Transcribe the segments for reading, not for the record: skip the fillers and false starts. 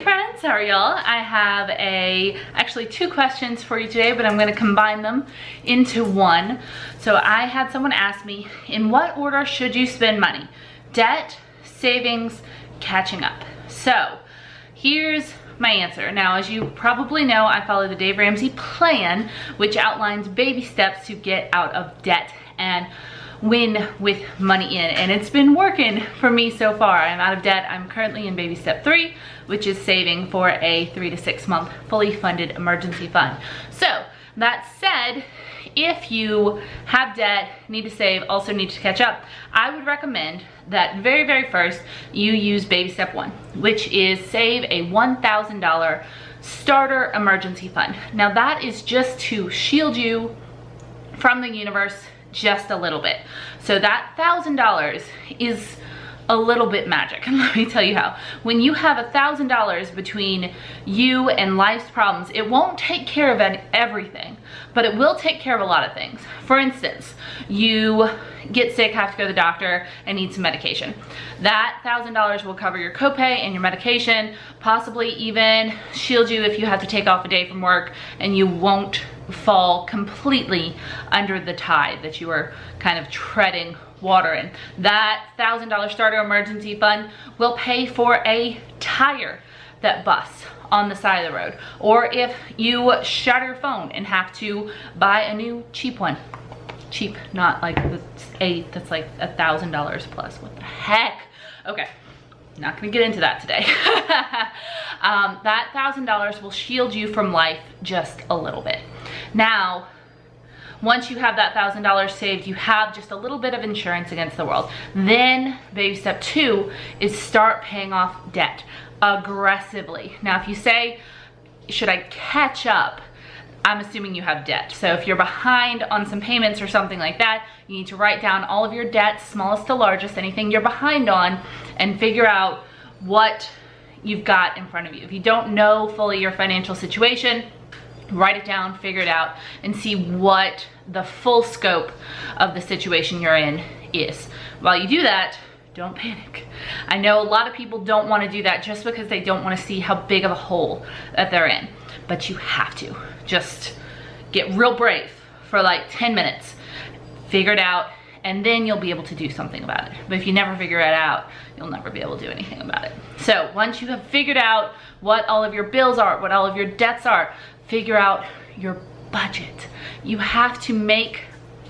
Friends, how are y'all? I have actually two questions for you today, but I'm going to combine them into one. So I had someone ask me, in what order should you spend money? Debt, savings, catching up. So here's my answer. Now, as you probably know, I follow the Dave Ramsey plan, which outlines baby steps to get out of debt and win with money in, and it's been working for me so far. I'm out of debt. I'm currently in baby step 3, which is saving for a 3 to 6 month fully funded emergency fund. So that said, if you have debt, need to save, also need to catch up, I would recommend that very first you use baby step 1, which is save a $1,000 starter emergency fund. Now that is just to shield you from the universe just a little bit. So that $1,000 is a little bit magic, and let me tell you how. When you have $1,000 between you and life's problems, it won't take care of everything, but it will take care of a lot of things. For instance, you get sick, have to go to the doctor, and need some medication. That $1,000 will cover your copay and your medication, possibly even shield you if you have to take off a day from work, and you won't fall completely under the tide that you are kind of treading water in. That $1,000 starter emergency fund will pay for a tire that busts on the side of the road, or if you shatter your phone and have to buy a new cheap one. Cheap, not like that's like $1,000 plus. What the heck? Okay, not gonna get into that today. That $1,000 will shield you from life just a little bit. Now, once you have that $1,000 saved, you have just a little bit of insurance against the world. Then baby step 2 is start paying off debt aggressively. Now, if you say, should I catch up? I'm assuming you have debt. So if you're behind on some payments or something like that, you need to write down all of your debts, smallest to largest, anything you're behind on, and figure out what you've got in front of you. If you don't know fully your financial situation, write it down, figure it out, and see what the full scope of the situation you're in is. While you do that, don't panic. I know a lot of people don't want to do that just because they don't want to see how big of a hole that they're in, but you have to. Just get real brave for like 10 minutes, figure it out, and then you'll be able to do something about it. But if you never figure it out, you'll never be able to do anything about it. So once you have figured out what all of your bills are, what all of your debts are, figure out your budget. You have to make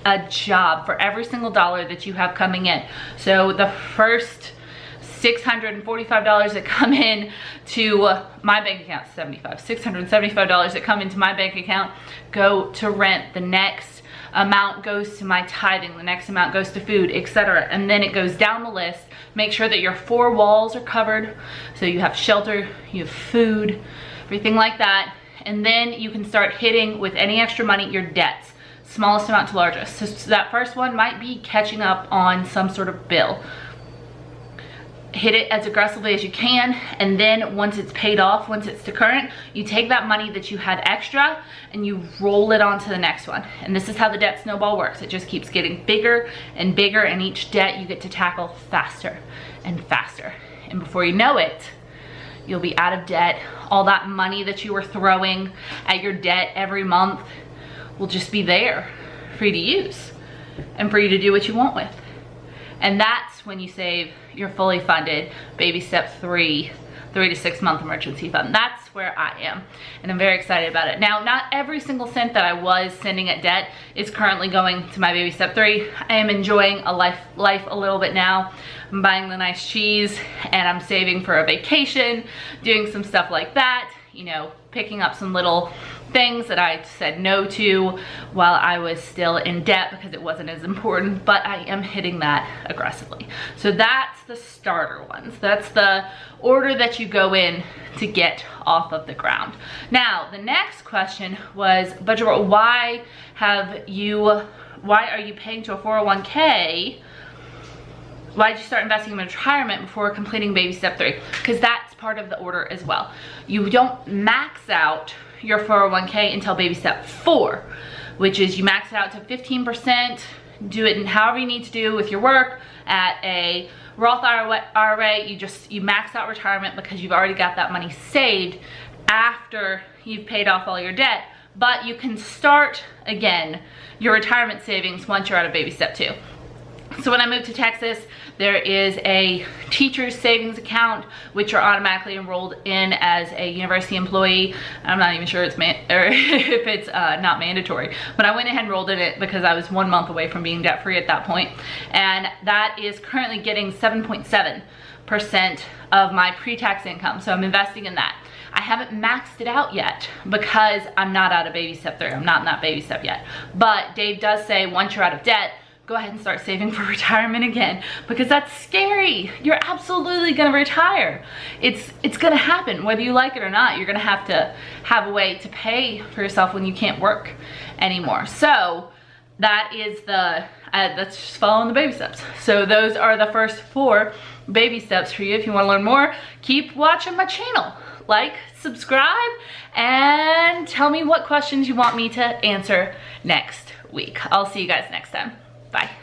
a job for every single dollar that you have coming in. So the first $645 that come in to my bank account, $675 that come into my bank account go to rent. The next amount goes to my tithing, the next amount goes to food, etc. And then it goes down the list. Make sure that your 4 walls are covered, so you have shelter, you have food, everything like that. And then you can start hitting with any extra money your debts, smallest amount to largest. So that first one might be catching up on some sort of bill. Hit it as aggressively as you can, and then once it's paid off, once it's to current, you take that money that you had extra and you roll it onto the next one. And this is how the debt snowball works. It just keeps getting bigger and bigger, and each debt you get to tackle faster and faster. And before you know it, you'll be out of debt. All that money that you were throwing at your debt every month will just be there for you to use and for you to do what you want with. And that's when you save your fully funded baby step 3 to 6 month emergency fund. That's where I am, and I'm very excited about it. Now, not every single cent that I was sending at debt is currently going to my baby step 3. I am enjoying life a little bit now. I'm buying the nice cheese, and I'm saving for a vacation, doing some stuff like that, you know, picking up some little things that I said no to while I was still in debt because it wasn't as important, but I am hitting that aggressively. So that's the starter ones. That's the order that you go in to get off of the ground. Now, the next question was, Budget Girl, why are you paying to a 401k? Why did you start investing in retirement before completing baby step 3? Because that's part of the order as well. You don't max out your 401k until baby step 4, which is you max it out to 15%, do it in however you need to do with your work. At a Roth IRA, you max out retirement because you've already got that money saved after you've paid off all your debt, but you can start again your retirement savings once you're out of baby step 2. So when I moved to Texas, there is a teacher's savings account, which you're automatically enrolled in as a university employee. I'm not even sure if it's not mandatory, but I went ahead and enrolled in it because I was 1 month away from being debt free at that point. And that is currently getting 7.7% of my pre-tax income. So I'm investing in that. I haven't maxed it out yet because I'm not out of baby step 3. I'm not in that baby step yet. But Dave does say once you're out of debt, go ahead and start saving for retirement again, because that's scary. You're absolutely gonna retire. It's gonna happen, whether you like it or not. You're gonna have to have a way to pay for yourself when you can't work anymore. So that is that's just following the baby steps. So those are the first 4 baby steps for you. If you wanna learn more, keep watching my channel. Like, subscribe, and tell me what questions you want me to answer next week. I'll see you guys next time. Bye.